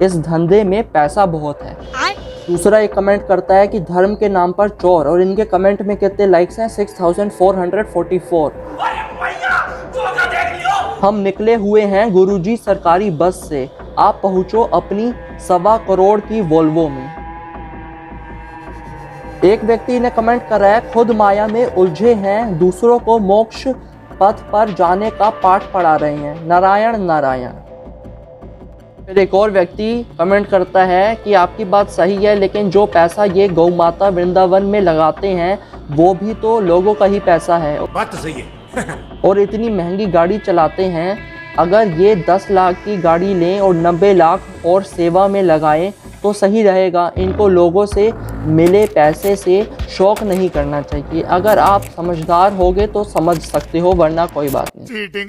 इस धंधे में पैसा बहुत है। दूसरा एक कमेंट करता है कि धर्म के नाम पर चोर, और इनके कमेंट में कितने लाइक्स हैं? 6444। हम निकले हुए हैं गुरुजी सरकारी बस से, आप पहुंचो अपनी 1.25 करोड़ की वोल्वो में। एक व्यक्ति ने कमेंट करा है, खुद माया में उलझे हैं, दूसरों को मोक्ष पथ पर जाने का पाठ पढ़ा रहे हैं, नारायण नारायण। फिर एक और व्यक्ति कमेंट करता है कि आपकी बात सही है, लेकिन जो पैसा ये गौ माता वृंदावन में लगाते हैं वो भी तो लोगों का ही पैसा है। बात तो सही है। और इतनी महंगी गाड़ी चलाते हैं, अगर ये 10 लाख की गाड़ी लें और 90 लाख और सेवा में लगाएं तो सही रहेगा। इनको लोगों से मिले पैसे से शौक नहीं करना चाहिए। अगर आप समझदार होगे तो समझ सकते हो, वरना कोई बात नहीं।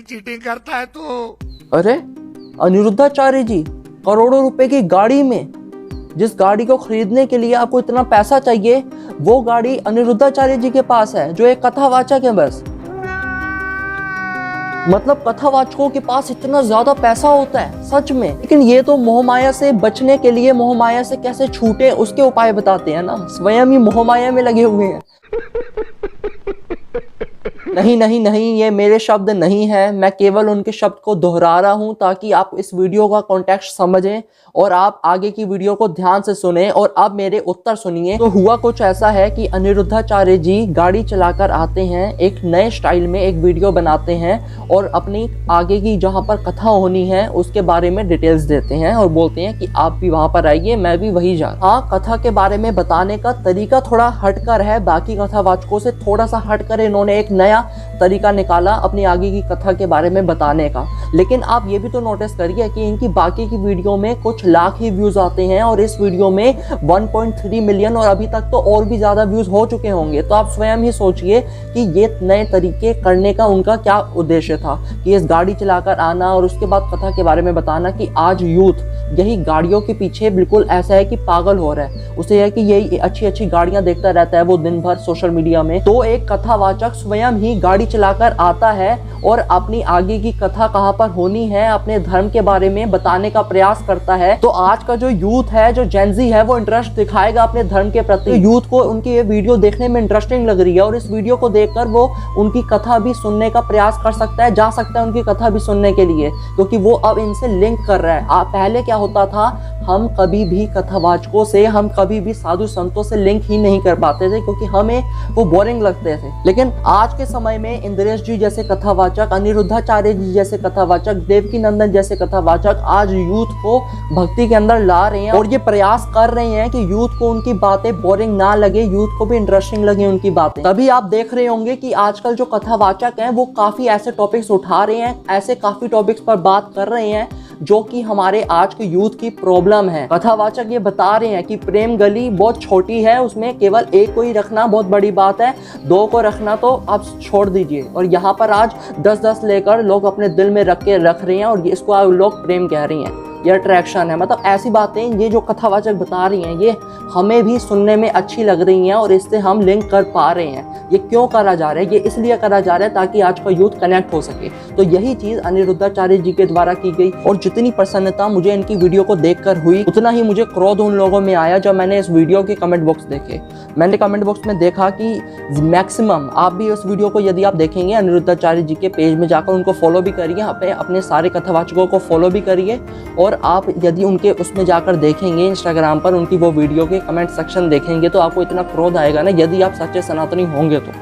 चीटिंग करता है तू। अरे अनिरुद्धाचार्य जी, करोड़ों रुपए की गाड़ी में, जिस गाड़ी को खरीदने के लिए आपको इतना पैसा चाहिए, वो गाड़ी अनिरुद्धाचार्य जी के पास है जो एक कथावाचक है बस। मतलब कथावाचकों के पास इतना ज्यादा पैसा होता है सच में। लेकिन ये तो मोहमाया से बचने के लिए, मोहमाया से कैसे छूटे उसके उपाय बताते हैं ना, स्वयं ही मोहमाया में लगे हुए हैं। नहीं नहीं नहीं, ये मेरे शब्द नहीं है, मैं केवल उनके शब्द को दोहरा रहा हूं ताकि आप इस वीडियो का कॉन्टेक्स्ट समझें और आप आगे की वीडियो को ध्यान से सुने। और अब मेरे उत्तर सुनिए। तो हुआ कुछ ऐसा है कि अनिरुद्धाचार्य जी गाड़ी चलाकर आते हैं, एक नए स्टाइल में एक वीडियो बनाते हैं और अपनी आगे की जहां पर कथा होनी है उसके बारे में डिटेल्स देते हैं और बोलते हैं कि आप भी वहां पर आइए, मैं भी वही जा रहा हूं। हाँ, कथा के बारे में बताने का तरीका थोड़ा हटकर है, बाकी कथावाचकों से थोड़ा सा हटकर इन्होंने एक नया तरीका निकाला अपनी आगे की कथा के बारे में बताने का। लेकिन आप ये भी तो नोटिस करिए कि इनकी बाकी की वीडियो में कुछ लाख ही व्यूज आते हैं और इस वीडियो में 1.3 मिलियन, और अभी तक तो और भी ज्यादा व्यूज हो चुके होंगे। तो आप स्वयं ही सोचिए कि ये नए तरीके करने का उनका क्या उद्देश्य था, कि इस गाड़ी चलाकर आना और उसके बाद कथा के बारे में बताना कि आज यूथ यही गाड़ियों के पीछे बिल्कुल ऐसा है कि पागल हो रहा है। उसे है कि यही अच्छी अच्छी गाड़ियां देखता रहता है वो दिन भर सोशल मीडिया में। तो एक कथावाचक स्वयं ही गाड़ी चलाकर आता है और अपनी आगे की कथा कहां पर होनी है, अपने धर्म के बारे में बताने का प्रयास करता है। तो आज का जो यूथ है, जो जेनजी है, वो इंटरेस्ट दिखाएगा अपने धर्म के प्रति। यूथ को उनकी ये वीडियो देखने में इंटरेस्टिंग लग रही है और इस वीडियो को देखकर वो उनकी कथा भी सुनने का प्रयास कर सकता है, जा सकता है उनकी कथा भी सुनने के लिए, क्योंकि वो अब इनसे लिंक कर रहा है। पहले क्या होता था, हम कभी भी कथावाचकों से, हम कभी भी साधु संतों से लिंक ही नहीं कर पाते थे क्योंकि हमें वो बोरिंग लगते थे। लेकिन आज के समय में इंद्रेश जी जैसे कथावाचक, अनिरुद्धाचार्य जी जैसे कथावाचक, देवकी नंदन जैसे कथावाचक आज यूथ को भक्ति के अंदर ला रहे हैं और ये प्रयास कर रहे हैं कि यूथ को उनकी बातें बोरिंग ना लगे, यूथ को भी इंटरेस्टिंग लगे उनकी बातें। तभी आप देख रहे होंगे कि आजकल जो कथावाचक हैं वो काफी ऐसे टॉपिक्स उठा रहे हैं, ऐसे काफी टॉपिक्स पर बात कर रहे हैं जो कि हमारे आज के यूथ की प्रॉब्लम है। कथावाचक ये बता रहे हैं कि प्रेम गली बहुत छोटी है, उसमें केवल एक को ही रखना बहुत बड़ी बात है, 2 को रखना तो आप छोड़ दीजिए। और यहाँ पर आज 10-10 लेकर लोग अपने दिल में रख रहे हैं और इसको लोग प्रेम कह रही हैं, ये अट्रैक्शन है। मतलब ऐसी बातें ये जो कथावाचक बता रही हैं ये हमें भी सुनने में अच्छी लग रही हैं और इससे हम लिंक कर पा रहे हैं। ये क्यों करा जा रहा है? ये इसलिए करा जा रहा है ताकि आज का यूथ कनेक्ट हो सके। तो यही चीज अनिरुद्धाचार्य जी के द्वारा की गई और जितनी प्रसन्नता मुझे इनकी वीडियो को देखकर हुई, उतना ही मुझे क्रोध उन लोगों में आया जब मैंने इस वीडियो के कमेंट बॉक्स देखे। मैंने कमेंट बॉक्स में देखा कि मैक्सिमम, आप भी इस वीडियो को यदि आप देखेंगे अनिरुद्धाचार्य जी के पेज में जाकर उनको फॉलो भी करिए, अपने सारे कथावाचकों को फॉलो भी करिए। और आप यदि उनके उसमें जाकर देखेंगे इंस्टाग्राम पर उनकी वो वीडियो के कमेंट सेक्शन देखेंगे तो आपको इतना क्रोध आएगा ना, यदि आप सच्चे सनातनी होंगे तो।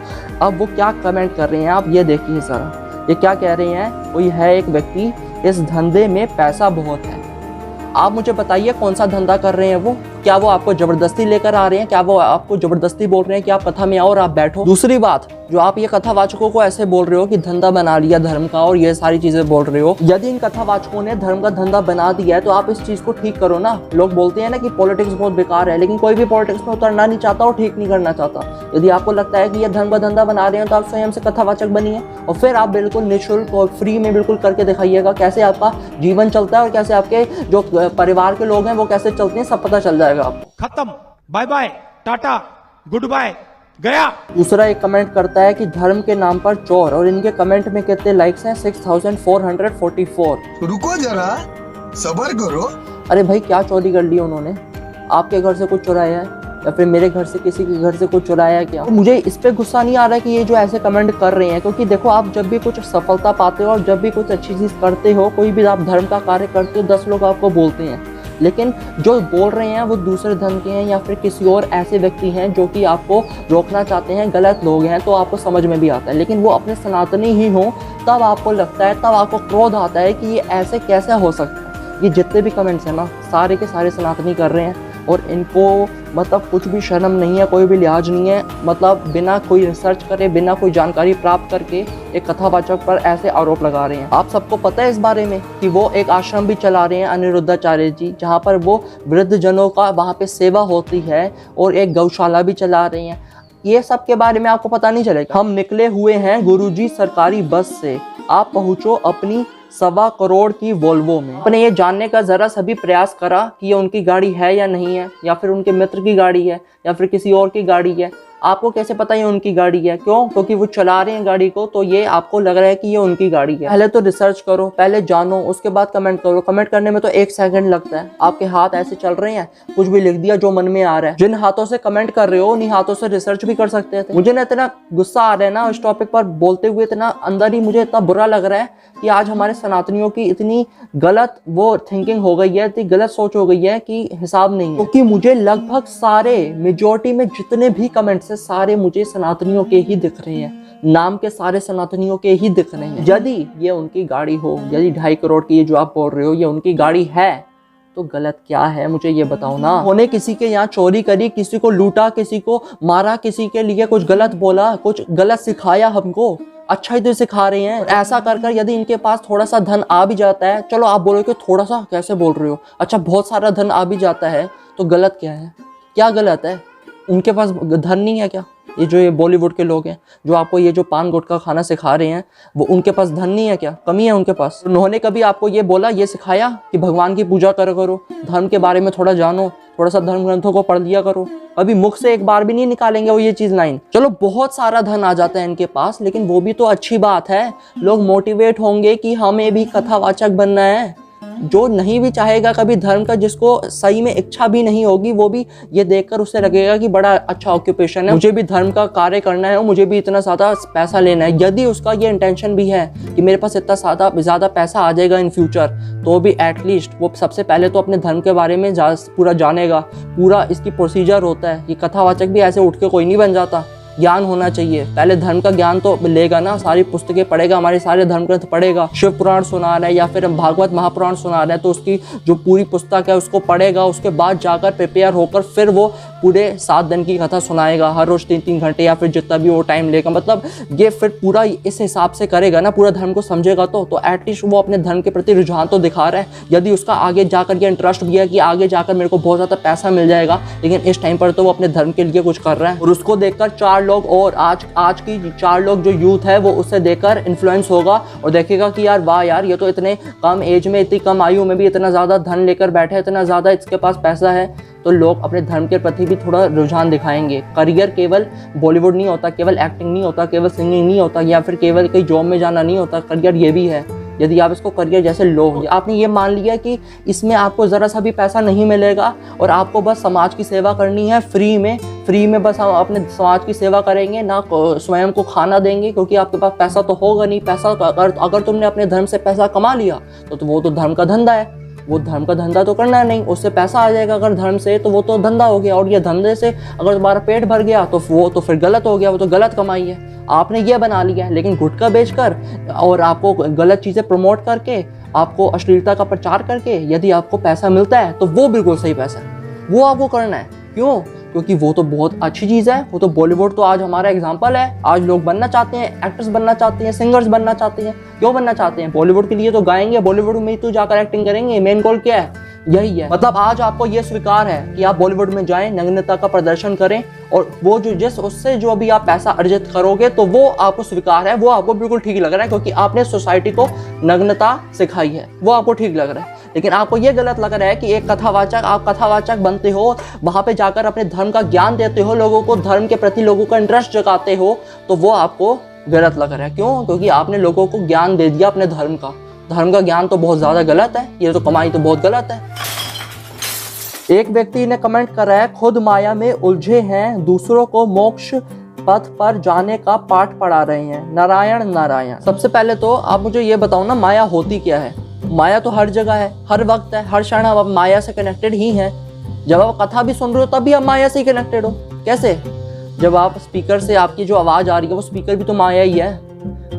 अब वो क्या कमेंट कर रहे हैं आप ये देखिए जरा, ये क्या कह रहे हैं। कोई है एक व्यक्ति, इस धंधे में पैसा बहुत है। आप मुझे बताइए कौन सा धंधा कर रहे हैं वो? क्या वो आपको जबरदस्ती लेकर आ रहे हैं? क्या वो आपको जबरदस्ती बोल रहे हैं कि आप कथा में आओ और आप बैठो? दूसरी बात, जो आप ये कथावाचकों को ऐसे बोल रहे हो कि धंधा बना लिया धर्म का और ये सारी चीजें बोल रहे हो, यदि इन कथावाचकों ने धर्म का धंधा बना दिया है तो आप इस चीज को ठीक करो ना। लोग बोलते हैं ना कि पॉलिटिक्स बहुत बेकार है, लेकिन कोई भी पॉलिटिक्स में उतरना नहीं चाहता और ठीक नहीं करना चाहता। यदि आपको लगता है कि ये धर्म का धंधा बना रहे हैं तो आप स्वयं से कथावाचक बनिए और फिर आप बिल्कुल निःशुल्क और फ्री में बिल्कुल करके दिखाइएगा कैसे आपका जीवन चलता है और कैसे आपके जो परिवार के लोग हैं वो कैसे चलते हैं, सब पता चल जाएगा आपको। खत्म, bye bye, ta-ta, goodbye, गया। दूसरा एक कमेंट करता है कि धर्म के नाम पर चोर, और इनके कमेंट में कितने लाइक्स हैं? 6444। रुको जरा, सब्र करो। अरे भाई क्या चोरी कर लिया उन्होंने? आपके घर से कुछ चुराया है या फिर मेरे घर से किसी के घर से कुछ चुराया है क्या? तो मुझे इस पे गुस्सा नहीं आ रहा है कि ये जो ऐसे कमेंट कर रहे हैं, क्योंकि देखो आप जब भी कुछ सफलता पाते हो और जब भी कुछ अच्छी चीज़ करते हो, कोई भी आप धर्म का कार्य करते हो, 10 लोग आपको बोलते हैं, लेकिन जो बोल रहे हैं वो दूसरे धर्म के हैं या फिर किसी और ऐसे व्यक्ति हैं जो कि आपको रोकना चाहते हैं, गलत लोग हैं, तो आपको समझ में भी आता है। लेकिन वो अपने सनातनी ही हों तब आपको लगता है, तब आपको क्रोध आता है कि ये ऐसे कैसे हो सकता है। ये जितने भी कमेंट्स हैं ना, सारे के सारे सनातनी कर रहे हैं और इनको मतलब कुछ भी शर्म नहीं है, कोई भी लिहाज नहीं है, मतलब बिना कोई रिसर्च करे, बिना कोई जानकारी प्राप्त करके एक कथावाचक पर ऐसे आरोप लगा रहे हैं। आप सबको पता है इस बारे में कि वो एक आश्रम भी चला रहे हैं अनिरुद्धाचार्य जी, जहाँ पर वो वृद्ध जनों का वहाँ पे सेवा होती है और एक गौशाला भी चला रहे हैं। ये सब के बारे में आपको पता नहीं चलेगा। हम निकले हुए हैं गुरुजी सरकारी बस से, आप पहुँचो अपनी 1.25 करोड़ की वोल्वो में। आपने ये जानने का जरा सा भी प्रयास करा कि ये उनकी गाड़ी है या नहीं है, या फिर उनके मित्र की गाड़ी है या फिर किसी और की गाड़ी है? आपको कैसे पता ये उनकी गाड़ी है? क्यों? क्योंकि वो चला रहे हैं गाड़ी को, तो ये आपको लग रहा है कि ये उनकी गाड़ी है। पहले तो रिसर्च करो, पहले जानो, उसके बाद कमेंट करो। कमेंट करने में तो 1 सेकंड लगता है, आपके हाथ ऐसे चल रहे हैं, कुछ भी लिख दिया जो मन में आ रहा है। जिन हाथों से कमेंट कर रहे हो उन्हीं हाथों से रिसर्च भी कर सकते थे। मुझे ना इतना गुस्सा आ रहा है ना इस टॉपिक पर बोलते हुए, इतना अंदर ही मुझे इतना बुरा लग रहा है कि आज हमारे सनातनियों की इतनी गलत वो थिंकिंग हो गई है, इतनी गलत सोच हो गई है कि हिसाब नहीं है। क्योंकि मुझे लगभग सारे, मेजोरिटी में जितने भी कमेंट्स है, सारे मुझे सनातनियों के ही दिख रहे हैं, नाम के सारे सनातनियों के ही दिख रहे हैं। यदि ये उनकी गाड़ी हो, यदि 2.5 करोड़ की ये जो आप बोल रहे हो ये उनकी गाड़ी है, तो गलत क्या है मुझे ये बताओ ना। उन्होंने किसी के यहाँ चोरी करी, किसी को लूटा, किसी को मारा, किसी के लिए कुछ गलत बोला, कुछ गलत सिखाया हमको, अच्छा ही तो सिखा रहे हैं। ऐसा कर कर यदि इनके पास थोड़ा सा धन आ भी जाता है, चलो आप बोलो कि थोड़ा सा कैसे बोल रहे हो, अच्छा बहुत सारा धन आ भी जाता है तो गलत क्या है? क्या गलत है? उनके पास धन नहीं है क्या? ये बॉलीवुड के लोग हैं जो आपको ये जो पान गुटखा खाना सिखा रहे हैं, वो उनके पास धन नहीं है क्या? कमी है उनके पास? उन्होंने कभी आपको ये बोला, ये सिखाया कि भगवान की पूजा करो, धर्म के बारे में थोड़ा जानो, थोड़ा सा धर्म ग्रंथों को पढ़ लिया करो? अभी मुख से एक बार भी नहीं निकालेंगे वो ये चीज़ लाइन। चलो बहुत सारा धन आ जाता है इनके पास, लेकिन वो भी तो अच्छी बात है, लोग मोटिवेट होंगे कि हमें भी कथावाचक बनना है। जो नहीं भी चाहेगा कभी धर्म का, जिसको सही में इच्छा भी नहीं होगी, वो भी ये देखकर उससे लगेगा कि बड़ा अच्छा ऑक्यूपेशन है, मुझे भी धर्म का कार्य करना है, मुझे भी इतना ज़्यादा पैसा लेना है। यदि उसका ये इंटेंशन भी है कि मेरे पास इतना ज़्यादा पैसा आ जाएगा इन फ्यूचर, तो भी एटलीस्ट वो सबसे पहले तो अपने धर्म के बारे में पूरा जानेगा, पूरा इसकी प्रोसीजर होता है। ये कथावाचक भी ऐसे उठ के कोई नहीं बन जाता, ज्ञान होना चाहिए। पहले धर्म का ज्ञान तो लेगा ना, सारी पुस्तकें पढ़ेगा, हमारे सारे धर्म ग्रंथ पढ़ेगा, शिव पुराण सुना रहा है या फिर भागवत महापुराण सुना रहा है तो उसकी जो पूरी पुस्तक है उसको पढ़ेगा, उसके बाद जाकर प्रिपेयर होकर फिर वो पूरे 7 दिन की कथा सुनाएगा, हर रोज 3-3 घंटे या फिर जितना भी वो टाइम लेगा। मतलब ये फिर पूरा इस हिसाब से करेगा ना, पूरा धर्म को समझेगा तो एटलीस्ट वो अपने धर्म के प्रति रुझान तो दिखा रहा है। यदि उसका आगे जाकर ये इंटरेस्ट भी है कि आगे जाकर मेरे को बहुत ज़्यादा पैसा मिल जाएगा, लेकिन इस टाइम पर तो वो अपने धर्म के लिए कुछ कर रहा है, और उसको देखकर 4 लोग और आज की 4 लोग जो यूथ है वो उससे देखकर इन्फ्लुएंस होगा और देखेगा कि यार वाह यार, ये तो इतने कम एज में, इतनी कम आयु में भी इतना ज़्यादा धन लेकर बैठे, इतना ज़्यादा इसके पास पैसा है, तो लोग अपने धर्म के प्रति भी थोड़ा रुझान दिखाएंगे। करियर केवल बॉलीवुड नहीं होता, केवल एक्टिंग नहीं होता, केवल सिंगिंग नहीं होता, या फिर केवल कहीं जॉब में जाना नहीं होता। करियर ये भी है। यदि आप इसको करियर जैसे लो, आपने ये मान लिया कि इसमें आपको ज़रा सा भी पैसा नहीं मिलेगा और आपको बस समाज की सेवा करनी है फ्री में बस हम अपने समाज की सेवा करेंगे, ना स्वयं को खाना देंगे, क्योंकि आपके पास पैसा तो होगा नहीं। पैसा अगर तुमने अपने धर्म से पैसा कमा लिया तो वो तो धर्म का धंधा है, वो धर्म का धंधा तो करना नहीं, उससे पैसा आ जाएगा अगर धर्म से, तो वो तो धंधा हो गया। और ये धंधे से अगर तुम्हारा पेट भर गया तो वो तो फिर गलत हो गया, वो तो गलत कमाई है, आपने ये बना लिया है। लेकिन गुटखा बेचकर और आपको गलत चीज़ें प्रमोट करके, आपको अश्लीलता का प्रचार करके यदि आपको पैसा मिलता है तो वो बिल्कुल सही पैसा है, वो आपको करना है। क्यों? क्योंकि वो तो बहुत अच्छी चीज़ है, वो तो बॉलीवुड तो आज हमारा एग्जाम्पल है। आज लोग बनना चाहते हैं, एक्टर्स बनना चाहते हैं, सिंगर्स बनना चाहते हैं। क्यों बनना चाहते हैं? बॉलीवुड के लिए तो गाएंगे, बॉलीवुड में ही तो जाकर एक्टिंग करेंगे। मेन गोल क्या है? यही है। मतलब आज आपको ये स्वीकार है कि आप बॉलीवुड में जाएं, नग्नता का प्रदर्शन करें, और वो जो उससे जो भी आप पैसा अर्जित करोगे तो वो आपको स्वीकार है, वो आपको बिल्कुल ठीक लग रहा है, क्योंकि आपने सोसाइटी को नग्नता सिखाई है, वो आपको ठीक लग रहा है। लेकिन आपको ये गलत लग रहा है कि एक कथावाचक, आप कथावाचक बनते हो, वहाँ पे जाकर अपने धर्म का ज्ञान देते हो, लोगों को धर्म के प्रति लोगों का इंटरेस्ट जगाते हो, तो वो आपको गलत लग रहा है। क्यों? क्योंकि आपने लोगों को ज्ञान दे दिया अपने धर्म का। धर्म का ज्ञान तो बहुत ज़्यादा गलत है, ये तो कमाई तो बहुत गलत है। एक व्यक्ति ने कमेंट करा है, खुद माया में उलझे हैं, दूसरों को मोक्ष पथ पर जाने का पाठ पढ़ा रहे हैं। नारायण नारायण। सबसे पहले तो आप मुझे ये बताओ ना, माया होती क्या है? माया तो हर जगह है, हर वक्त है, हर क्षण आप माया से कनेक्टेड ही हैं। जब आप कथा भी सुन रहे हो तब भी आप माया से ही कनेक्टेड हो। कैसे? जब आप स्पीकर से आपकी जो आवाज़ आ रही है वो स्पीकर भी तो माया ही है।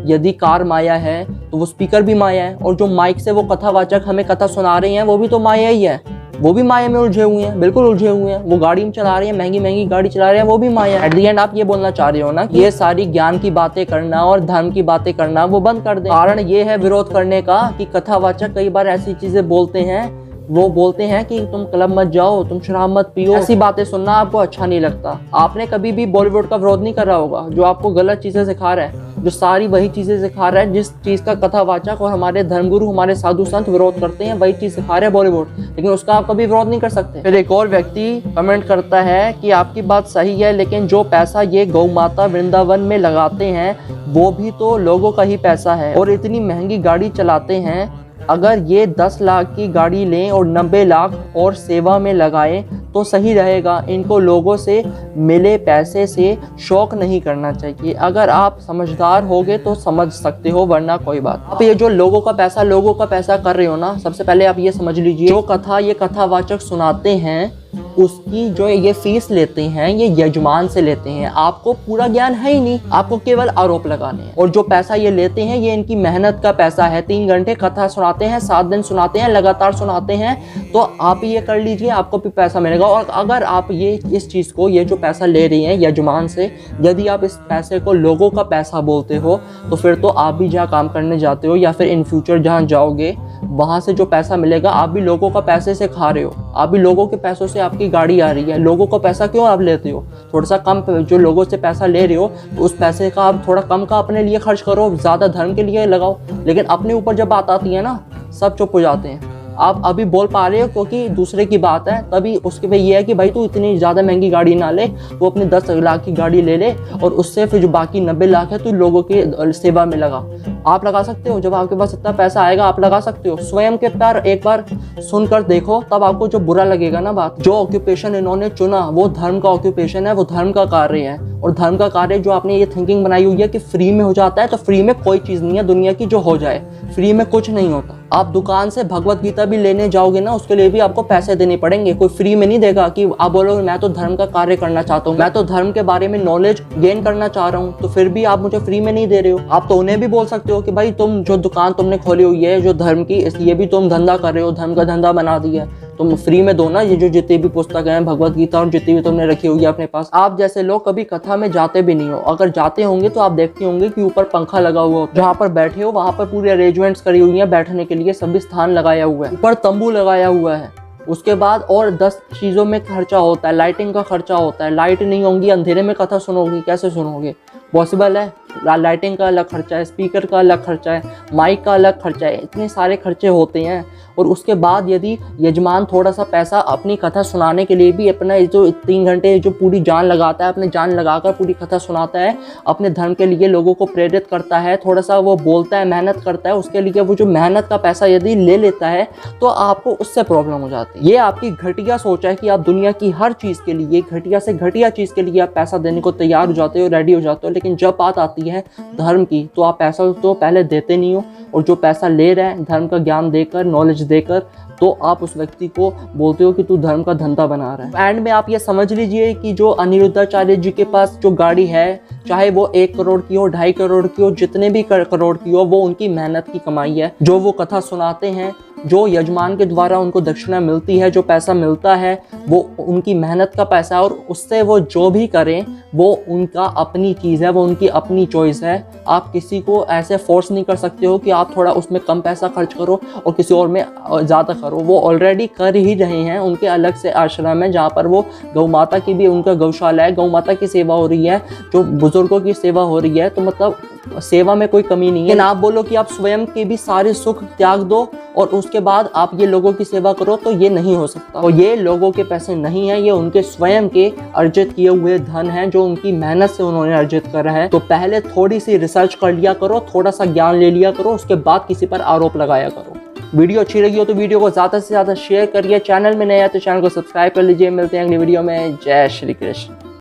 यदि कार माया है तो वो स्पीकर भी माया है, और जो माइक से वो कथावाचक हमें कथा सुना रहे हैं वो भी तो माया ही है। वो भी माया में उलझे हुए हैं, बिल्कुल उलझे हुए हैं। वो गाड़ी में चला रहे हैं, महंगी महंगी गाड़ी चला रहे हैं, वो भी माया है। एट दी एंड आप ये बोलना चाह रहे हो ना कि ये सारी ज्ञान की बातें करना और धर्म की बातें करना वो बंद कर दे। कारण ये है विरोध करने का कि कथावाचक कई बार ऐसी चीजें बोलते हैं, वो बोलते हैं कि तुम क्लब मत जाओ, तुम शराब मत पियो। ऐसी बातें सुनना आपको अच्छा नहीं लगता। आपने कभी भी बॉलीवुड का विरोध नहीं करा होगा जो आपको गलत चीजें सिखा रहा है, जो सारी वही चीजें सिखा रहा है जिस चीज का कथावाचक और हमारे धर्मगुरु, हमारे साधु संत विरोध करते हैं, वही चीज सिखा रहे हैं बॉलीवुड, लेकिन उसका आप कभी विरोध नहीं कर सकते। फिर एक और व्यक्ति कमेंट करता है कि आपकी बात सही है, लेकिन जो पैसा ये गौ माता वृंदावन में लगाते हैं वो भी तो लोगों का ही पैसा है, और इतनी महंगी गाड़ी चलाते हैं। अगर ये 10 लाख की गाड़ी लें और 90 लाख और सेवा में लगाएं तो सही रहेगा। इनको लोगों से मिले पैसे से शौक नहीं करना चाहिए। अगर आप समझदार होगे तो समझ सकते हो, वरना कोई बात। आप ये जो लोगों का पैसा कर रहे हो ना, सबसे पहले आप ये समझ लीजिए, जो कथा ये कथावाचक सुनाते हैं उसकी जो ये फीस लेते हैं ये यजमान से लेते हैं। आपको पूरा ज्ञान है ही नहीं, आपको केवल आरोप लगाने हैं। और जो पैसा ये लेते हैं ये इनकी मेहनत का पैसा है। 3 घंटे कथा सुनाते हैं, 7 दिन सुनाते हैं, लगातार सुनाते हैं, तो आप ये कर लीजिए, आपको भी पैसा मिलेगा। और अगर आप ये इस चीज़ को, ये जो पैसा ले रही हैं यजमान से, यदि आप इस पैसे को लोगों का पैसा बोलते हो तो फिर तो आप भी जहाँ काम करने जाते हो या फिर इन फ्यूचर जहाँ जाओगे वहाँ से जो पैसा मिलेगा आप भी लोगों का पैसे से खा रहे हो। आप भी लोगों के पैसों से आपकी गाड़ी आ रही है, लोगों का पैसा क्यों आप लेते हो? थोड़ा सा कम, जो लोगों से पैसा ले रहे हो तो उस पैसे का आप थोड़ा कम का अपने लिए खर्च करो, ज़्यादा धर्म के लिए लगाओ। लेकिन अपने ऊपर जब बात आती है ना, सब चुप हो जाते हैं। आप अभी बोल पा रहे हो क्योंकि दूसरे की बात है, तभी उसके पे ये है कि भाई तू इतनी ज़्यादा महंगी गाड़ी ना ले, वो अपने 10 लाख की गाड़ी ले ले और उससे फिर जो बाकी 90 लाख है तू लोगों की सेवा में लगा। आप लगा सकते हो, जब आपके पास इतना पैसा आएगा आप लगा सकते हो। स्वयं के पैर एक बार सुनकर देखो, तब आपको जो बुरा लगेगा ना बात। जो ऑक्यूपेशन इन्होंने चुना वो धर्म का ऑक्यूपेशन है, वो धर्म का कार्य है। और धर्म का कार्य जो आपने ये थिंकिंग बनाई हुई है कि फ्री में हो जाता है, तो फ्री में कोई चीज़ नहीं है दुनिया की जो हो जाए, फ्री में कुछ नहीं होता। आप दुकान से भगवत गीता भी लेने जाओगे ना, उसके लिए भी आपको पैसे देने पड़ेंगे। कोई फ्री में नहीं देगा कि आप बोलोगे मैं तो धर्म का कार्य करना चाहता हूँ, मैं तो धर्म के बारे में नॉलेज गेन करना चाह रहा हूँ, तो फिर भी आप मुझे फ्री में नहीं दे रहे हो। आप तो उन्हें भी बोल सकते हो कि भाई तुम जो दुकान तुमने खोली हुई है जो धर्म की, इसलिए भी तुम धंधा कर रहे हो, धर्म का धंधा बना दिया, तुम फ्री में दो ना ये जो जितनी भी पुस्तक हैं भगवत गीता और जितनी भी तुमने रखी हुई है अपने पास। आप जैसे लोग कभी कथा में जाते भी नहीं हो, अगर जाते होंगे तो आप देखते होंगे कि ऊपर पंखा लगा हुआ होता है, जहाँ पर बैठे हो वहाँ पर पूरी अरेंजमेंट्स करी हुई है, बैठने के लिए सभी स्थान लगाया हुआ है, ऊपर तंबू लगाया हुआ है। उसके बाद और 10 चीज़ों में खर्चा होता है, लाइटिंग का खर्चा होता है। लाइट नहीं होंगी, अंधेरे में कथा सुनोगी, कैसे सुनोगे? पॉसिबल है? लाइटिंग का अलग खर्चा है, स्पीकर का अलग खर्चा है, माइक का अलग खर्चा है, इतने सारे खर्चे होते हैं। और उसके बाद यदि यजमान थोड़ा सा पैसा अपनी कथा सुनाने के लिए भी अपना जो 3 घंटे जो पूरी जान लगाता है, अपने जान लगाकर पूरी कथा सुनाता है, अपने धर्म के लिए लोगों को प्रेरित करता है, थोड़ा सा वो बोलता है, मेहनत करता है, उसके लिए वो जो मेहनत का पैसा यदि ले लेता है तो आपको उससे प्रॉब्लम हो जाती है। ये आपकी घटिया सोच है कि आप दुनिया की हर चीज़ के लिए, घटिया से घटिया चीज़ के लिए आप पैसा देने को तैयार हो जाते हो, रेडी हो जाते हो, लेकिन जब बात आती है धर्म की तो आप पैसा तो पहले देते नहीं हो। और जो पैसा ले रहा है धर्म का ज्ञान देकर, नॉलेज देकर, तो आप उस व्यक्ति को बोलते हो कि तू धर्म का धंधा बना रहा है। एंड में आप ये समझ लीजिए कि जो अनिरुद्धाचार्य जी के पास जो गाड़ी है, चाहे वो 1 करोड़ की हो, 2.5 करोड़ की हो, जितने भी करोड़ की हो, वो उनकी मेहनत की कमाई है। जो वो कथा सुनाते हैं, जो यजमान के द्वारा उनको दक्षिणा मिलती है, जो पैसा मिलता है, वो उनकी मेहनत का पैसा है। और उससे वो जो भी करें वो उनका अपनी चीज़ है, वो उनकी अपनी चॉइस है। आप किसी को ऐसे फोर्स नहीं कर सकते हो कि आप थोड़ा उसमें कम पैसा खर्च करो और किसी और में ज़्यादा करो। वो ऑलरेडी कर ही रहे हैं, उनके अलग से आश्रम है जहाँ पर वो गौ माता की भी, उनका गौशाला है, गौ माता की सेवा हो रही है, जो बुजुर्गों की सेवा हो रही है। तो मतलब सेवा में कोई कमी नहीं है। लेकिन आप बोलो कि आप स्वयं के भी सारे सुख त्याग दो और उसके बाद आप ये लोगों की सेवा करो, तो ये नहीं हो सकता। और ये लोगों के पैसे नहीं है, ये उनके स्वयं के अर्जित किए हुए धन है, जो उनकी मेहनत से उन्होंने अर्जित करा है। तो पहले थोड़ी सी रिसर्च कर लिया करो, थोड़ा सा ज्ञान ले लिया करो, उसके बाद किसी पर आरोप लगाया करो। वीडियो अच्छी लगी हो तो वीडियो को ज़्यादा से ज़्यादा शेयर करिए। चैनल में नया है तो चैनल को सब्सक्राइब कर लीजिए। मिलते हैं अगली वीडियो में। जय श्री कृष्ण।